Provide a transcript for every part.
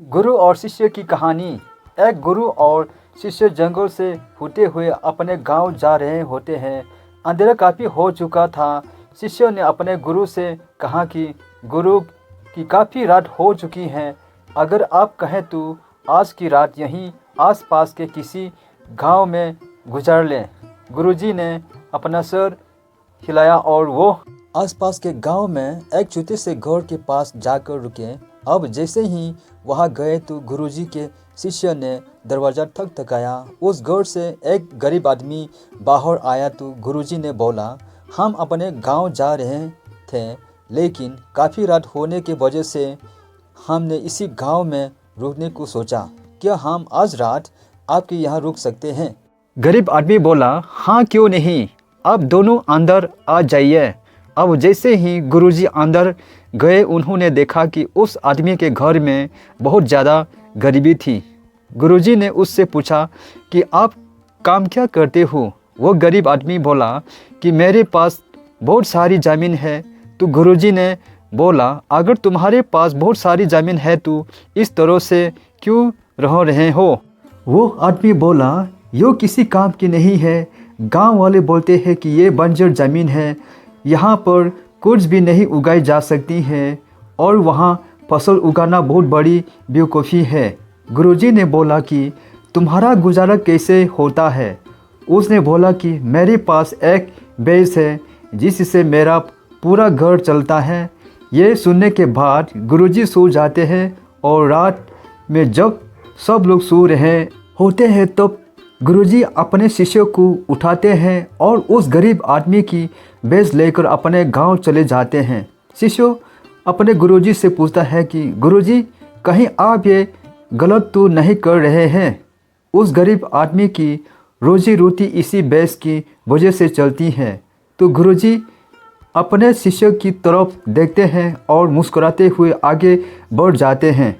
गुरु और शिष्य की कहानी। एक गुरु और शिष्य जंगल से होते हुए अपने गांव जा रहे होते हैं। अंधेरा काफ़ी हो चुका था। शिष्य ने अपने गुरु से कहा कि गुरु की काफ़ी रात हो चुकी है, अगर आप कहें तो आज की रात यहीं आसपास के किसी गांव में गुजार लें। गुरुजी ने अपना सर हिलाया और वो आसपास के गांव में एक छोटे से घर के पास जाकर रुके। अब जैसे ही वहां गए तो गुरुजी के शिष्य ने दरवाज़ा ठकठकाया। उस घर से एक गरीब आदमी बाहर आया तो गुरुजी ने बोला, हम अपने गांव जा रहे थे, लेकिन काफ़ी रात होने की वजह से हमने इसी गांव में रुकने को सोचा। क्या हम आज रात आपके यहाँ रुक सकते हैं? गरीब आदमी बोला, हाँ क्यों नहीं, आप दोनों अंदर आ जाइए। अब जैसे ही गुरुजी अंदर गए उन्होंने देखा कि उस आदमी के घर में बहुत ज़्यादा गरीबी थी। गुरुजी ने उससे पूछा कि आप काम क्या करते हो? वो गरीब आदमी बोला कि मेरे पास बहुत सारी ज़मीन है। तो गुरुजी ने बोला, अगर तुम्हारे पास बहुत सारी ज़मीन है तो इस तरह से क्यों रह रहे हो? वो आदमी बोला, यो किसी काम की नहीं है। गांव वाले बोलते हैं कि ये बंजर ज़मीन है, यहाँ पर कुछ भी नहीं उगाई जा सकती है और वहाँ फसल उगाना बहुत बड़ी बेवकूफ़ी है। गुरुजी ने बोला कि तुम्हारा गुजारा कैसे होता है? उसने बोला कि मेरे पास एक भैंस है जिससे मेरा पूरा घर चलता है। ये सुनने के बाद गुरुजी सो जाते हैं और रात में जब सब लोग सो रहे होते हैं तब गुरुजी अपने शिष्य को उठाते हैं और उस गरीब आदमी की भैंस लेकर अपने गांव चले जाते हैं। शिष्य अपने गुरुजी से पूछता है कि गुरुजी, कहीं आप ये गलत तो नहीं कर रहे हैं? उस गरीब आदमी की रोजी रोटी इसी भैंस की वजह से चलती है। तो गुरुजी अपने शिष्य की तरफ देखते हैं और मुस्कुराते हुए आगे बढ़ जाते हैं।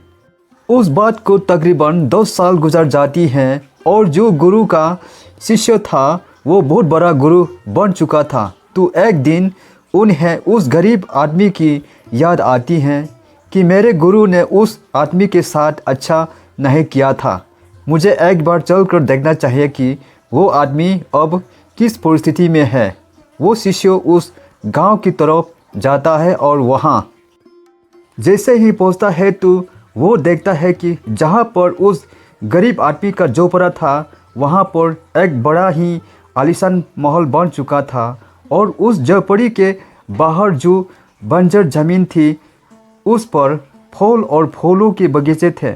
उस बात को तकरीबन 10 साल गुजर जाती हैं और जो गुरु का शिष्य था वो बहुत बड़ा गुरु बन चुका था। तो एक दिन उन्हें उस गरीब आदमी की याद आती है कि मेरे गुरु ने उस आदमी के साथ अच्छा नहीं किया था। मुझे एक बार चलकर देखना चाहिए कि वो आदमी अब किस परिस्थिति में है। वो शिष्य उस गांव की तरफ जाता है और वहाँ जैसे ही पहुँचता है तो वो देखता है कि जहाँ पर उस गरीब आदमी का झोपड़ा था वहाँ पर एक बड़ा ही आलीशान महल बन चुका था और उस झोपड़ी के बाहर जो बंजर ज़मीन थी उस पर फूल और फूलों के बगीचे थे।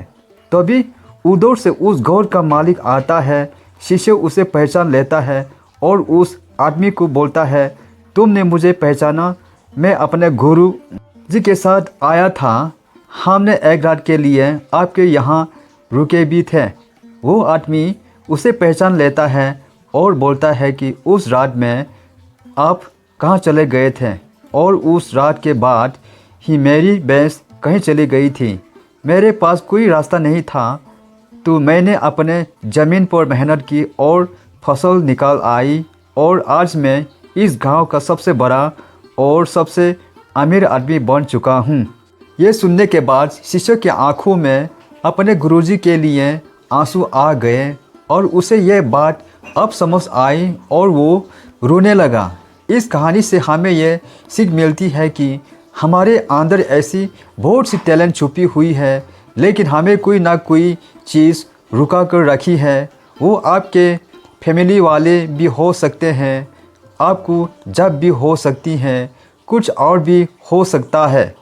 तभी उधर से उस घर का मालिक आता है। शिष्य उसे पहचान लेता है और उस आदमी को बोलता है, तुमने मुझे पहचाना? मैं अपने गुरु जी के साथ आया था, हमने एक रात के लिए आपके यहाँ रुके भी थे। वो आदमी उसे पहचान लेता है और बोलता है कि उस रात में आप कहाँ चले गए थे और उस रात के बाद ही मेरी भैंस कहीं चली गई थी। मेरे पास कोई रास्ता नहीं था तो मैंने अपने ज़मीन पर मेहनत की और फसल निकाल आई और आज मैं इस गांव का सबसे बड़ा और सबसे अमीर आदमी बन चुका हूँ। ये सुनने के बाद शिष्य की आंखों में अपने गुरुजी के लिए आंसू आ गए और उसे यह बात अब समझ आई और वो रोने लगा। इस कहानी से हमें यह सीख मिलती है कि हमारे अंदर ऐसी बहुत सी टैलेंट छुपी हुई है, लेकिन हमें कोई ना कोई चीज़ रुका कर रखी है। वो आपके फैमिली वाले भी हो सकते हैं, आपको जब भी हो सकती हैं, कुछ और भी हो सकता है।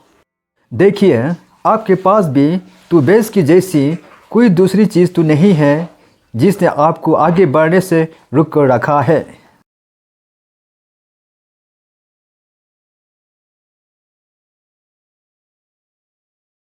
देखिए, आपके पास भी तो भैंस की जैसी कोई दूसरी चीज़ तो नहीं है जिसने आपको आगे बढ़ने से रोक कर रखा है।